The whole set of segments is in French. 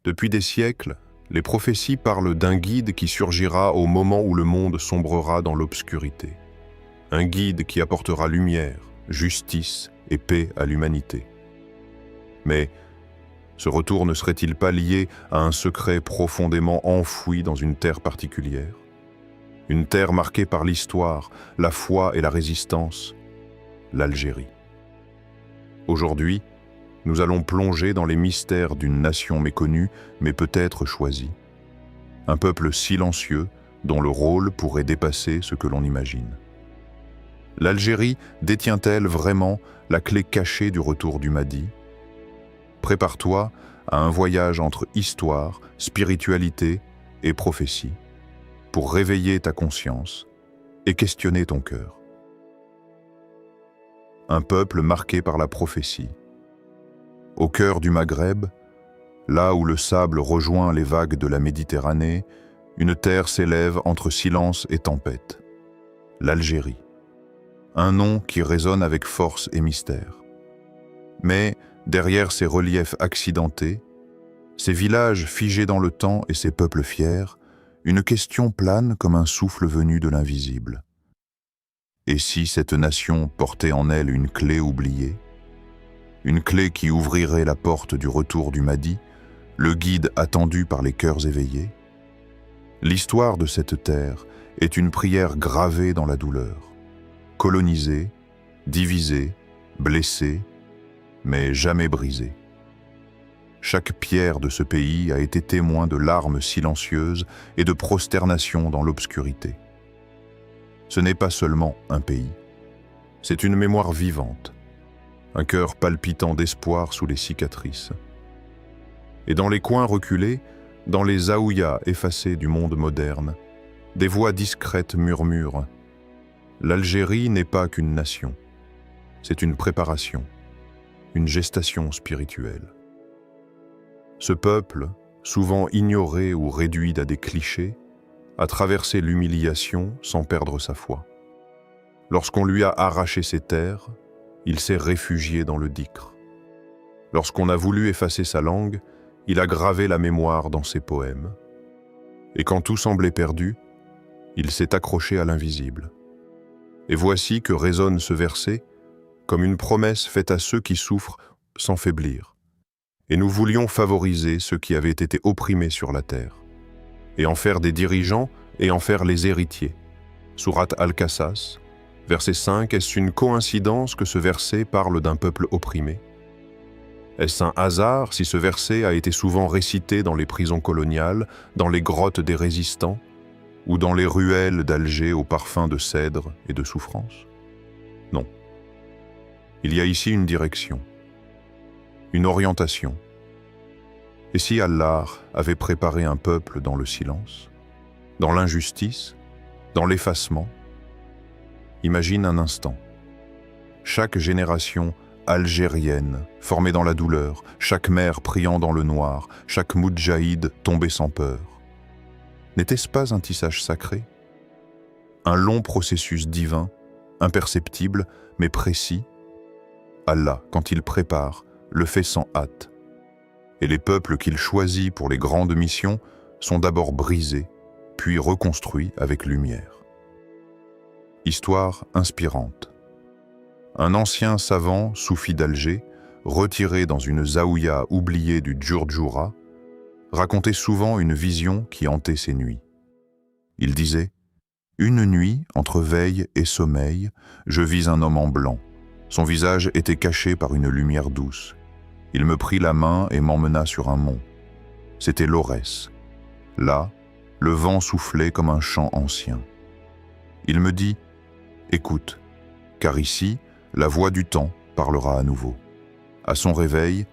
Depuis des siècles, les prophéties parlent d'un guide qui surgira au moment où le monde sombrera dans l'obscurité. Un guide qui apportera lumière, justice et paix à l'humanité. Mais ce retour ne serait-il pas lié à un secret profondément enfoui dans une terre particulière? Une terre marquée par l'histoire, la foi et la résistance, l'Algérie. Aujourd'hui, nous allons plonger dans les mystères d'une nation méconnue, mais peut-être choisie. Un peuple silencieux, dont le rôle pourrait dépasser ce que l'on imagine. L'Algérie détient-elle vraiment la clé cachée du retour du Mahdi? Prépare-toi à un voyage entre histoire, spiritualité et prophétie, pour réveiller ta conscience et questionner ton cœur. Un peuple marqué par la prophétie. Au cœur du Maghreb, là où le sable rejoint les vagues de la Méditerranée, une terre s'élève entre silence et tempête. L'Algérie. Un nom qui résonne avec force et mystère. Mais derrière ces reliefs accidentés, ces villages figés dans le temps et ces peuples fiers, une question plane comme un souffle venu de l'invisible. Et si cette nation portait en elle une clé oubliée? Une clé qui ouvrirait la porte du retour du Mahdi, le guide attendu par les cœurs éveillés? L'histoire de cette terre est une prière gravée dans la douleur. Colonisée, divisée, blessée, mais jamais brisée. Chaque pierre de ce pays a été témoin de larmes silencieuses et de prosternation dans l'obscurité. Ce n'est pas seulement un pays, c'est une mémoire vivante, un cœur palpitant d'espoir sous les cicatrices. Et dans les coins reculés, dans les zaouïas effacés du monde moderne, des voix discrètes murmurent « L'Algérie n'est pas qu'une nation, c'est une préparation, une gestation spirituelle. » Ce peuple, souvent ignoré ou réduit à des clichés, a traversé l'humiliation sans perdre sa foi. Lorsqu'on lui a arraché ses terres, il s'est réfugié dans le Dikr. Lorsqu'on a voulu effacer sa langue, il a gravé la mémoire dans ses poèmes. Et quand tout semblait perdu, il s'est accroché à l'invisible. Et voici que résonne ce verset comme une promesse faite à ceux qui souffrent sans faiblir. Et nous voulions favoriser ceux qui avaient été opprimés sur la terre, et en faire des dirigeants et en faire les héritiers. Sourate Al-Qassas, verset 5, est-ce une coïncidence que ce verset parle d'un peuple opprimé? Est-ce un hasard si ce verset a été souvent récité dans les prisons coloniales, dans les grottes des résistants, ou dans les ruelles d'Alger au parfum de cèdre et de souffrance? Non. Il y a ici une direction, une orientation. Et si Allah avait préparé un peuple dans le silence, dans l'injustice, dans l'effacement? Imagine un instant. Chaque génération algérienne formée dans la douleur, chaque mère priant dans le noir, chaque moudjahid tombé sans peur. N'était-ce pas un tissage sacré? Un long processus divin, imperceptible, mais précis? Allah, quand il prépare, le fait sans hâte. Et les peuples qu'il choisit pour les grandes missions sont d'abord brisés, puis reconstruits avec lumière. Histoire inspirante. Un ancien savant, soufi d'Alger, retiré dans une zaouïa oubliée du Djurdjoura, racontait souvent une vision qui hantait ses nuits. Il disait « Une nuit, entre veille et sommeil, je vis un homme en blanc. Son visage était caché par une lumière douce. Il me prit la main et m'emmena sur un mont. C'était l'Aurès. Là, le vent soufflait comme un chant ancien. Il me dit « Écoute, car ici, la voix du temps parlera à nouveau. » À son réveil,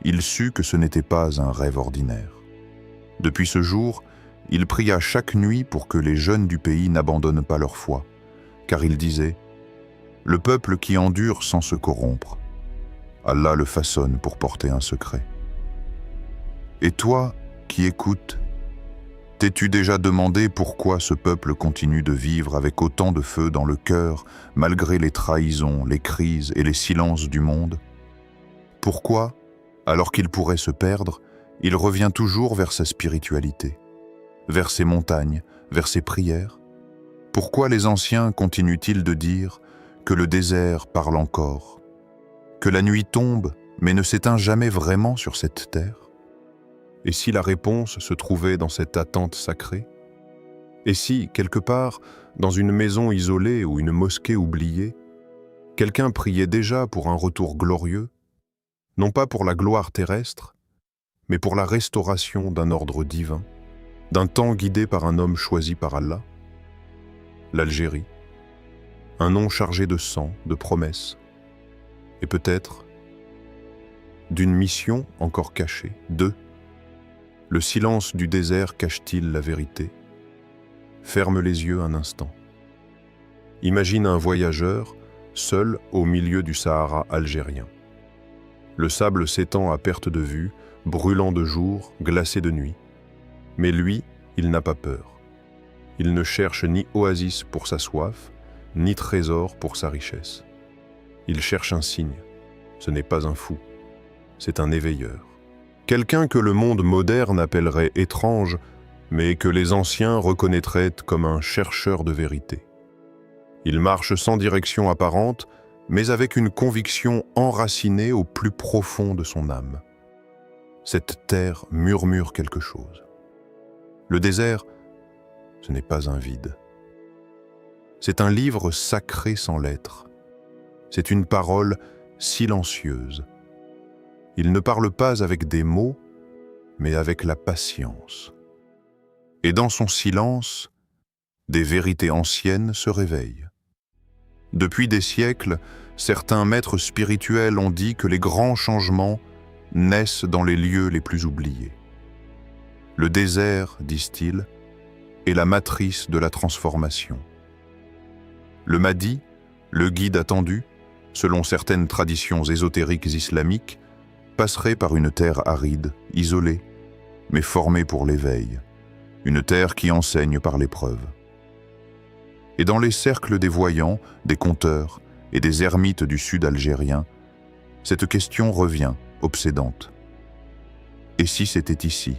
il sut que ce n'était pas un rêve ordinaire. Depuis ce jour, il pria chaque nuit pour que les jeunes du pays n'abandonnent pas leur foi, car il disait « Le peuple qui endure sans se corrompre, Allah le façonne pour porter un secret. » Et toi, qui écoutes, t'es-tu déjà demandé pourquoi ce peuple continue de vivre avec autant de feu dans le cœur, malgré les trahisons, les crises et les silences du monde? Pourquoi, alors qu'il pourrait se perdre, il revient toujours vers sa spiritualité, vers ses montagnes, vers ses prières. Pourquoi les anciens continuent-ils de dire que le désert parle encore, que la nuit tombe mais ne s'éteint jamais vraiment sur cette terre? Et si la réponse se trouvait dans cette attente sacrée? Et si, quelque part, dans une maison isolée ou une mosquée oubliée, quelqu'un priait déjà pour un retour glorieux, non pas pour la gloire terrestre, mais pour la restauration d'un ordre divin, d'un temps guidé par un homme choisi par Allah? L'Algérie, un nom chargé de sang, de promesses, et peut-être d'une mission encore cachée. 2. Le silence du désert cache-t-il la vérité? Ferme les yeux un instant. Imagine un voyageur, seul au milieu du Sahara algérien. Le sable s'étend à perte de vue, brûlant de jour, glacé de nuit. Mais lui, il n'a pas peur. Il ne cherche ni oasis pour sa soif, ni trésor pour sa richesse. Il cherche un signe. Ce n'est pas un fou, c'est un éveilleur. Quelqu'un que le monde moderne appellerait étrange, mais que les anciens reconnaîtraient comme un chercheur de vérité. Il marche sans direction apparente, mais avec une conviction enracinée au plus profond de son âme. Cette terre murmure quelque chose. Le désert, ce n'est pas un vide. C'est un livre sacré sans lettres. C'est une parole silencieuse. Il ne parle pas avec des mots, mais avec la patience. Et dans son silence, des vérités anciennes se réveillent. Depuis des siècles, certains maîtres spirituels ont dit que les grands changements naissent dans les lieux les plus oubliés. Le désert, disent-ils, est la matrice de la transformation. Le Mahdi, le guide attendu, selon certaines traditions ésotériques islamiques, passerait par une terre aride, isolée, mais formée pour l'éveil, une terre qui enseigne par l'épreuve. Et dans les cercles des voyants, des conteurs et des ermites du sud algérien, cette question revient, obsédante. Et si c'était ici?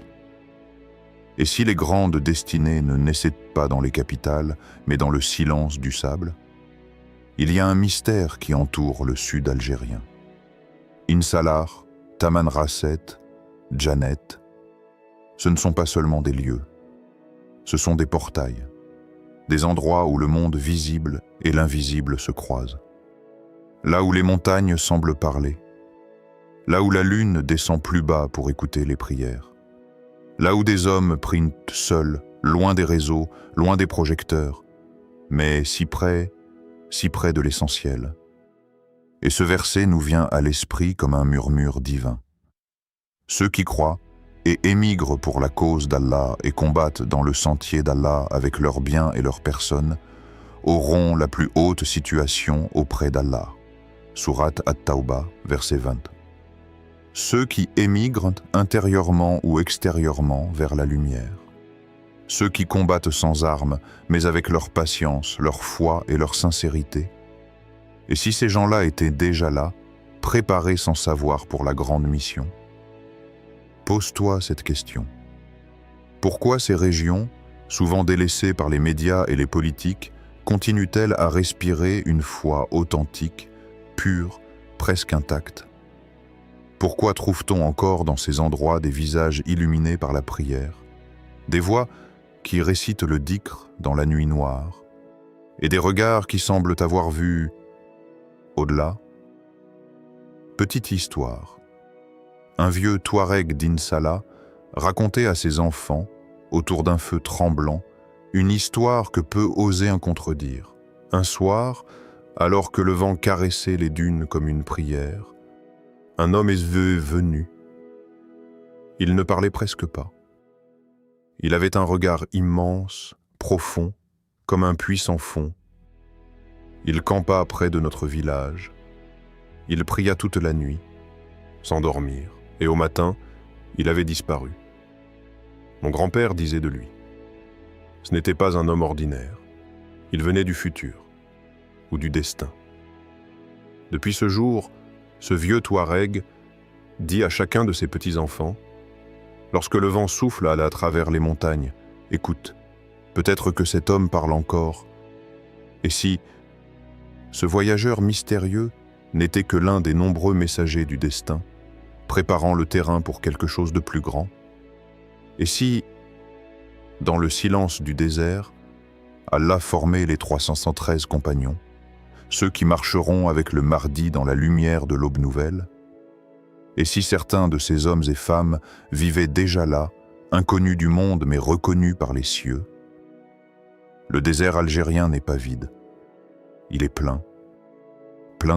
Et si les grandes destinées ne naissaient pas dans les capitales, mais dans le silence du sable? Il y a un mystère qui entoure le sud algérien. Insalar, Tamanrasset, Djanet, ce ne sont pas seulement des lieux, ce sont des portails, des endroits où le monde visible et l'invisible se croisent. Là où les montagnes semblent parler, là où la lune descend plus bas pour écouter les prières, là où des hommes prient seuls, loin des réseaux, loin des projecteurs, mais si près de l'essentiel. Et ce verset nous vient à l'esprit comme un murmure divin. Ceux qui croient et émigrent pour la cause d'Allah et combattent dans le sentier d'Allah avec leurs biens et leurs personnes, auront la plus haute situation auprès d'Allah. Sourate At-Tawbah, verset 20. Ceux qui émigrent intérieurement ou extérieurement vers la lumière. Ceux qui combattent sans armes, mais avec leur patience, leur foi et leur sincérité. Et si ces gens-là étaient déjà là, préparés sans savoir pour la grande mission? Pose-toi cette question. Pourquoi ces régions, souvent délaissées par les médias et les politiques, continuent-elles à respirer une foi authentique, pure, presque intacte? Pourquoi trouve-t-on encore dans ces endroits des visages illuminés par la prière, des voix qui récitent le dhikr dans la nuit noire, et des regards qui semblent avoir vu au-delà? Petite histoire. Un vieux Touareg d'Insalah racontait à ses enfants, autour d'un feu tremblant, une histoire que peu oser en contredire. Un soir, alors que le vent caressait les dunes comme une prière, un homme est venu. Il ne parlait presque pas. Il avait un regard immense, profond, comme un puits sans fond. Il campa près de notre village. Il pria toute la nuit, sans dormir, et au matin, il avait disparu. Mon grand-père disait de lui: ce n'était pas un homme ordinaire. Il venait du futur, ou du destin. Depuis ce jour, ce vieux Touareg dit à chacun de ses petits-enfants: Lorsque le vent souffle à travers les montagnes, écoute, peut-être que cet homme parle encore. Et si ce voyageur mystérieux n'était que l'un des nombreux messagers du destin, préparant le terrain pour quelque chose de plus grand? Et si, dans le silence du désert, Allah formait les 313 compagnons, ceux qui marcheront avec le Mahdi dans la lumière de l'aube nouvelle? Et si certains de ces hommes et femmes vivaient déjà là, inconnus du monde mais reconnus par les cieux? Le désert algérien n'est pas vide. Il est plein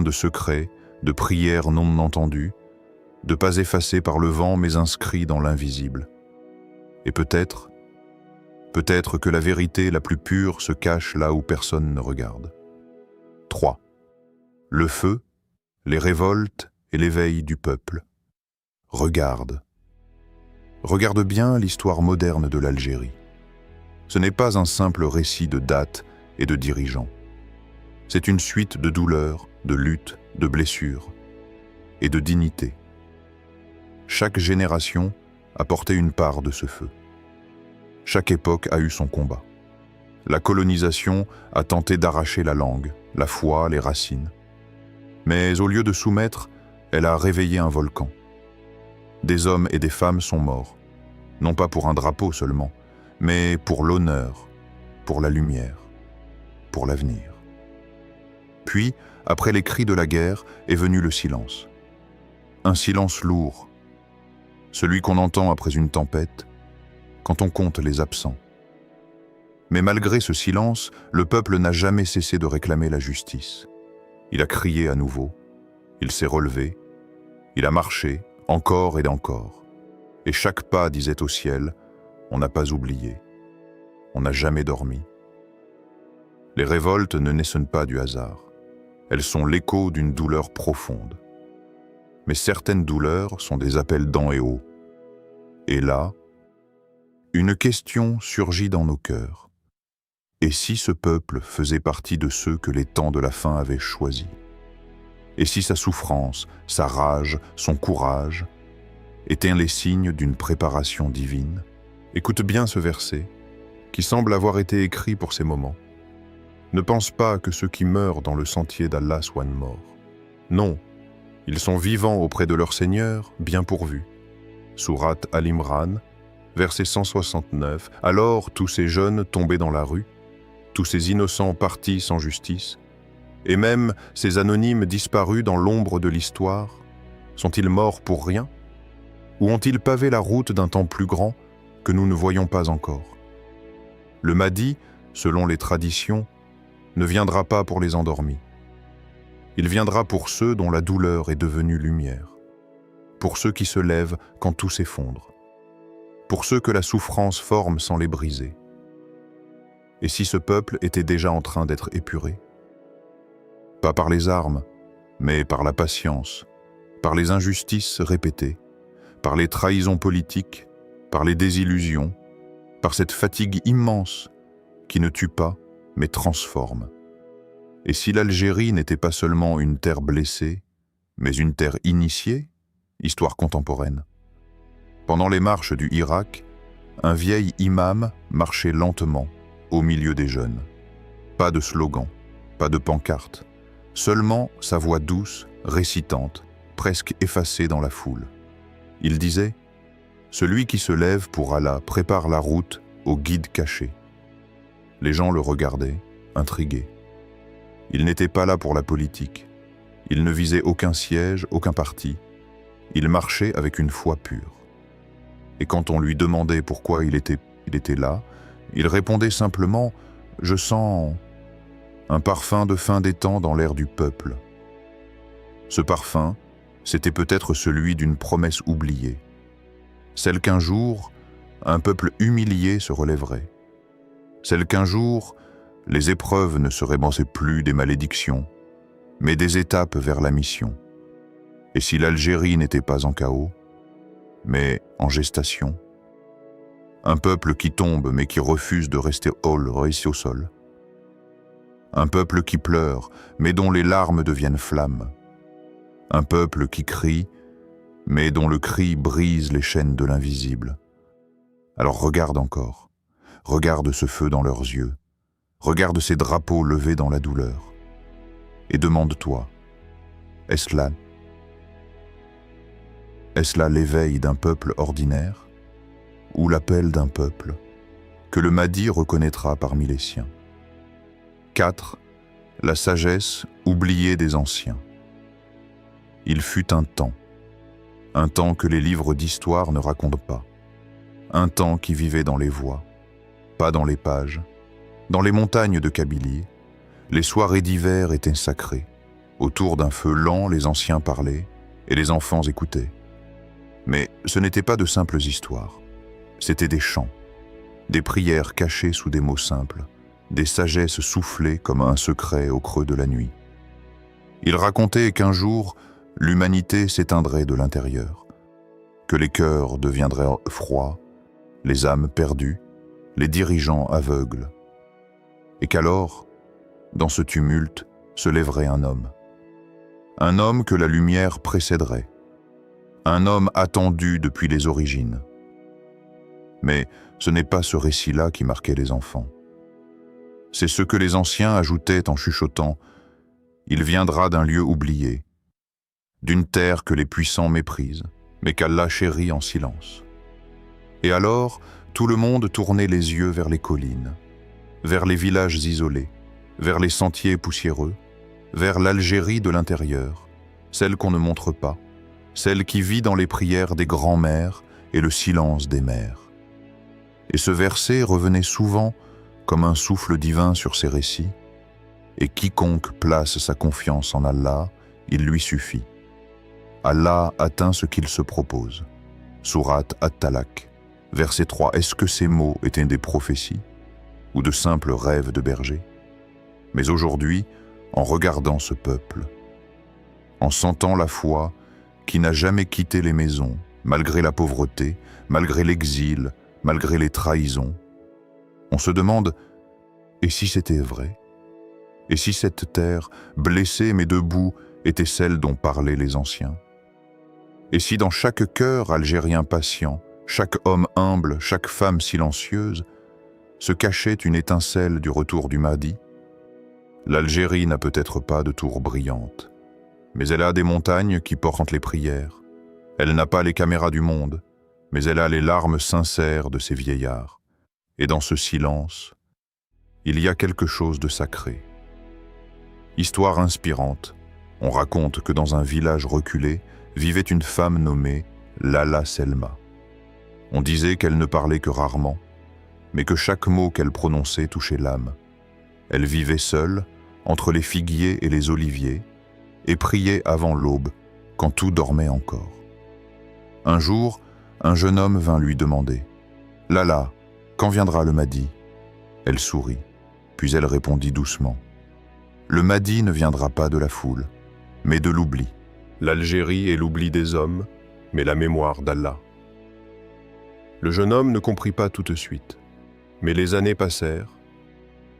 de secrets, de prières non entendues, de pas effacés par le vent mais inscrits dans l'invisible. Et peut-être que la vérité la plus pure se cache là où personne ne regarde. 3. Le feu, les révoltes et l'éveil du peuple. Regarde bien l'histoire moderne de l'Algérie. Ce n'est pas un simple récit de dates et de dirigeants. C'est une suite de douleurs, de luttes, de blessures et de dignité. Chaque génération a porté une part de ce feu. Chaque époque a eu son combat. La colonisation a tenté d'arracher la langue, la foi, les racines. Mais au lieu de soumettre, elle a réveillé un volcan. Des hommes et des femmes sont morts, non pas pour un drapeau seulement, mais pour l'honneur, pour la lumière, pour l'avenir. Puis, après les cris de la guerre, est venu le silence. Un silence lourd, celui qu'on entend après une tempête, quand on compte les absents. Mais malgré ce silence, le peuple n'a jamais cessé de réclamer la justice. Il a crié à nouveau, il s'est relevé, il a marché, encore et encore. Et chaque pas disait au ciel, on n'a pas oublié, on n'a jamais dormi. Les révoltes ne naissent pas du hasard. Elles sont l'écho d'une douleur profonde. Mais certaines douleurs sont des appels d'en et haut. Et là, une question surgit dans nos cœurs. Et si ce peuple faisait partie de ceux que les temps de la fin avaient choisis? Et si sa souffrance, sa rage, son courage étaient les signes d'une préparation divine? Écoute bien ce verset, qui semble avoir été écrit pour ces moments. Ne pense pas que ceux qui meurent dans le sentier d'Allah soient morts. Non, ils sont vivants auprès de leur Seigneur, bien pourvus. Sourate Al-Imran, verset 169. Alors tous ces jeunes tombés dans la rue, tous ces innocents partis sans justice, et même ces anonymes disparus dans l'ombre de l'histoire, sont-ils morts pour rien? Ou ont-ils pavé la route d'un temps plus grand que nous ne voyons pas encore? Le Mahdi, selon les traditions, ne viendra pas pour les endormis. Il viendra pour ceux dont la douleur est devenue lumière, pour ceux qui se lèvent quand tout s'effondre, pour ceux que la souffrance forme sans les briser. Et si ce peuple était déjà en train d'être épuré? Pas par les armes, mais par la patience, par les injustices répétées, par les trahisons politiques, par les désillusions, par cette fatigue immense qui ne tue pas, mais transforme. Et si l'Algérie n'était pas seulement une terre blessée, mais une terre initiée, histoire contemporaine. Pendant les marches du Irak, un vieil imam marchait lentement au milieu des jeunes. Pas de slogan, pas de pancarte, seulement sa voix douce, récitante, presque effacée dans la foule. Il disait « Celui qui se lève pour Allah prépare la route au guide caché. » Les gens le regardaient, intrigués. Il n'était pas là pour la politique. Il ne visait aucun siège, aucun parti. Il marchait avec une foi pure. Et quand on lui demandait pourquoi il était là, il répondait simplement « Je sens un parfum de fin des temps dans l'air du peuple. » Ce parfum, c'était peut-être celui d'une promesse oubliée. Celle qu'un jour, un peuple humilié se relèverait. Celle qu'un jour, les épreuves ne seraient plus des malédictions, mais des étapes vers la mission. Et si l'Algérie n'était pas en chaos, mais en gestation, un peuple qui tombe mais qui refuse de rester au sol, un peuple qui pleure mais dont les larmes deviennent flammes, un peuple qui crie mais dont le cri brise les chaînes de l'invisible, Alors regarde encore, regarde ce feu dans leurs yeux, regarde ces drapeaux levés dans la douleur, et demande-toi, est-ce là l'éveil d'un peuple ordinaire, ou l'appel d'un peuple que le Mahdi reconnaîtra parmi les siens? 4. La sagesse oubliée des anciens. Il fut un temps que les livres d'histoire ne racontent pas, un temps qui vivait dans les voix, pas dans les pages, dans les montagnes de Kabylie. Les soirées d'hiver étaient sacrées. Autour d'un feu lent, les anciens parlaient et les enfants écoutaient. Mais ce n'étaient pas de simples histoires, c'étaient des chants, des prières cachées sous des mots simples, des sagesses soufflées comme un secret au creux de la nuit. Ils racontaient qu'un jour, l'humanité s'éteindrait de l'intérieur, que les cœurs deviendraient froids, les âmes perdues, les dirigeants aveugles, et qu'alors, dans ce tumulte, se lèverait un homme que la lumière précéderait, un homme attendu depuis les origines. Mais ce n'est pas ce récit-là qui marquait les enfants. C'est ce que les anciens ajoutaient en chuchotant « Il viendra d'un lieu oublié, d'une terre que les puissants méprisent, mais qu'Allah chérit en silence. » Et alors, tout le monde tournait les yeux vers les collines, vers les villages isolés, vers les sentiers poussiéreux, vers l'Algérie de l'intérieur, celle qu'on ne montre pas, celle qui vit dans les prières des grands-mères et le silence des mères. Et ce verset revenait souvent comme un souffle divin sur ces récits, et quiconque place sa confiance en Allah, il lui suffit. Allah atteint ce qu'il se propose. Sourate At-Talaq, verset 3. Est-ce que ces mots étaient des prophéties ou de simples rêves de berger? Mais aujourd'hui, en regardant ce peuple, en sentant la foi qui n'a jamais quitté les maisons, malgré la pauvreté, malgré l'exil, malgré les trahisons, on se demande, et si c'était vrai? Et si cette terre, blessée mais debout, était celle dont parlaient les anciens? Et si dans chaque cœur algérien patient, chaque homme humble, chaque femme silencieuse, se cachait une étincelle du retour du Mahdi? L'Algérie n'a peut-être pas de tours brillantes, mais elle a des montagnes qui portent les prières. Elle n'a pas les caméras du monde, mais elle a les larmes sincères de ses vieillards. Et dans ce silence, il y a quelque chose de sacré. Histoire inspirante, on raconte que dans un village reculé vivait une femme nommée Lala Selma. On disait qu'elle ne parlait que rarement, mais que chaque mot qu'elle prononçait touchait l'âme. Elle vivait seule, entre les figuiers et les oliviers, et priait avant l'aube, quand tout dormait encore. Un jour, un jeune homme vint lui demander « Lala, quand viendra le Mahdi ?» Elle sourit, puis elle répondit doucement « Le Mahdi ne viendra pas de la foule, mais de l'oubli. L'Algérie est l'oubli des hommes, mais la mémoire d'Allah. » Le jeune homme ne comprit pas tout de suite, mais les années passèrent,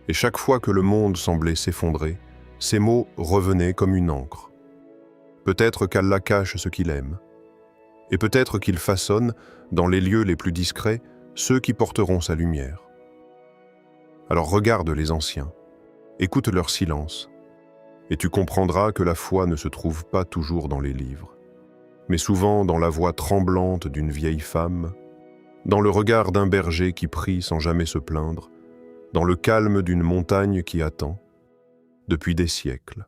et chaque fois que le monde semblait s'effondrer, ces mots revenaient comme une encre. Peut-être qu'Allah cache ce qu'il aime, et peut-être qu'il façonne, dans les lieux les plus discrets, ceux qui porteront sa lumière. Alors regarde les anciens, écoute leur silence, et tu comprendras que la foi ne se trouve pas toujours dans les livres, mais souvent dans la voix tremblante d'une vieille femme, dans le regard d'un berger qui prie sans jamais se plaindre, dans le calme d'une montagne qui attend, depuis des siècles,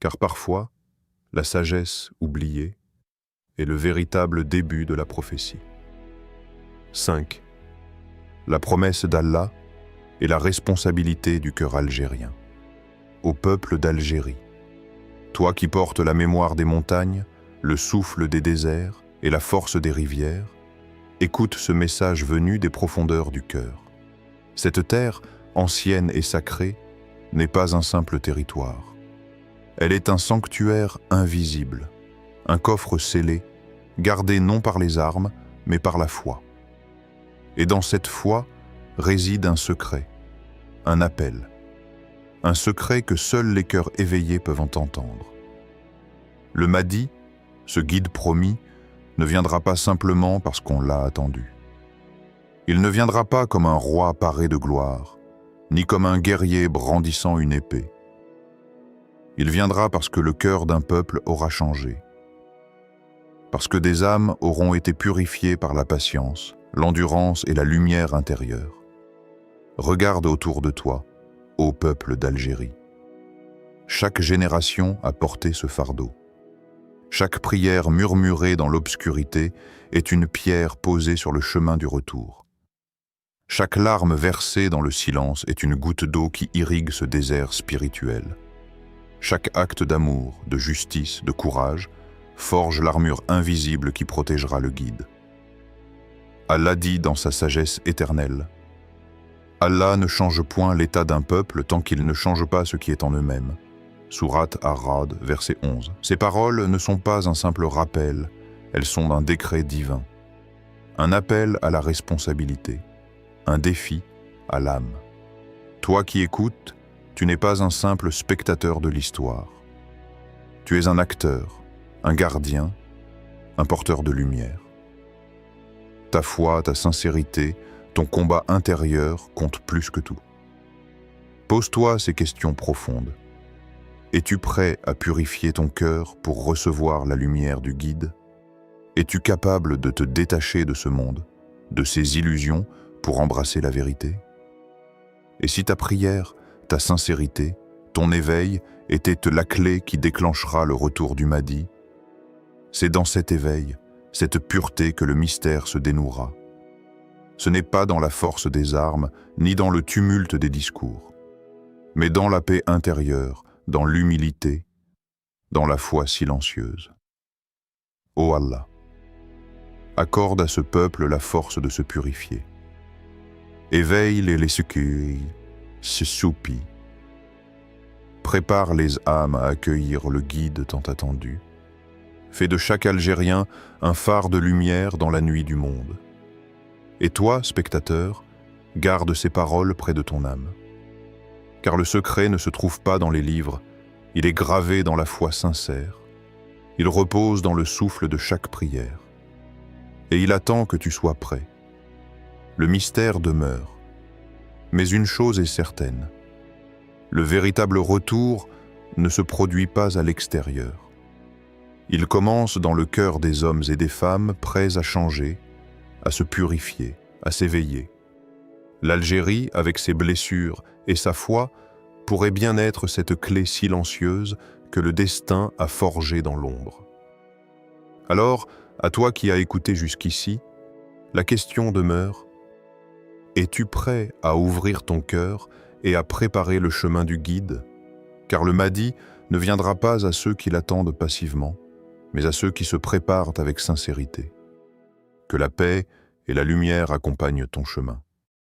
car parfois, la sagesse oubliée est le véritable début de la prophétie. 5. La promesse d'Allah et la responsabilité du cœur algérien. Au peuple d'Algérie, toi qui portes la mémoire des montagnes, le souffle des déserts et la force des rivières, écoute ce message venu des profondeurs du cœur. Cette terre, ancienne et sacrée, n'est pas un simple territoire. Elle est un sanctuaire invisible, un coffre scellé, gardé non par les armes, mais par la foi. Et dans cette foi réside un secret, un appel, un secret que seuls les cœurs éveillés peuvent entendre. Le Mahdi, ce guide promis, ne viendra pas simplement parce qu'on l'a attendu. Il ne viendra pas comme un roi paré de gloire, ni comme un guerrier brandissant une épée. Il viendra parce que le cœur d'un peuple aura changé, parce que des âmes auront été purifiées par la patience, l'endurance et la lumière intérieure. Regarde autour de toi, ô peuple d'Algérie. Chaque génération a porté ce fardeau. Chaque prière murmurée dans l'obscurité est une pierre posée sur le chemin du retour. Chaque larme versée dans le silence est une goutte d'eau qui irrigue ce désert spirituel. Chaque acte d'amour, de justice, de courage forge l'armure invisible qui protégera le guide. Allah dit dans sa sagesse éternelle: Allah ne change point l'état d'un peuple tant qu'il ne change pas ce qui est en eux-mêmes. Sourate Ar-Ra'd, verset 11. Ces paroles ne sont pas un simple rappel, elles sont un décret divin. Un appel à la responsabilité, un défi à l'âme. Toi qui écoutes, tu n'es pas un simple spectateur de l'histoire. Tu es un acteur, un gardien, un porteur de lumière. Ta foi, ta sincérité, ton combat intérieur comptent plus que tout. Pose-toi ces questions profondes. Es-tu prêt à purifier ton cœur pour recevoir la lumière du guide? Es-tu capable de te détacher de ce monde, de ses illusions, pour embrasser la vérité? Et si ta prière, ta sincérité, ton éveil était la clé qui déclenchera le retour du Mahdi, c'est dans cet éveil, cette pureté que le mystère se dénouera. Ce n'est pas dans la force des armes, ni dans le tumulte des discours, mais dans la paix intérieure, dans l'humilité, dans la foi silencieuse. Ô Allah, accorde à ce peuple la force de se purifier. Éveille les secueils, se soupit. Prépare les âmes à accueillir le guide tant attendu. Fais de chaque Algérien un phare de lumière dans la nuit du monde. Et toi, spectateur, garde ces paroles près de ton âme. Car le secret ne se trouve pas dans les livres, il est gravé dans la foi sincère. Il repose dans le souffle de chaque prière. Et il attend que tu sois prêt. Le mystère demeure. Mais une chose est certaine. Le véritable retour ne se produit pas à l'extérieur. Il commence dans le cœur des hommes et des femmes prêts à changer, à se purifier, à s'éveiller. L'Algérie, avec ses blessures et sa foi, pourrait bien être cette clé silencieuse que le destin a forgée dans l'ombre. Alors, à toi qui as écouté jusqu'ici, la question demeure: es-tu prêt à ouvrir ton cœur et à préparer le chemin du guide? Car le Mahdi ne viendra pas à ceux qui l'attendent passivement, mais à ceux qui se préparent avec sincérité. Que la paix et la lumière accompagnent ton chemin.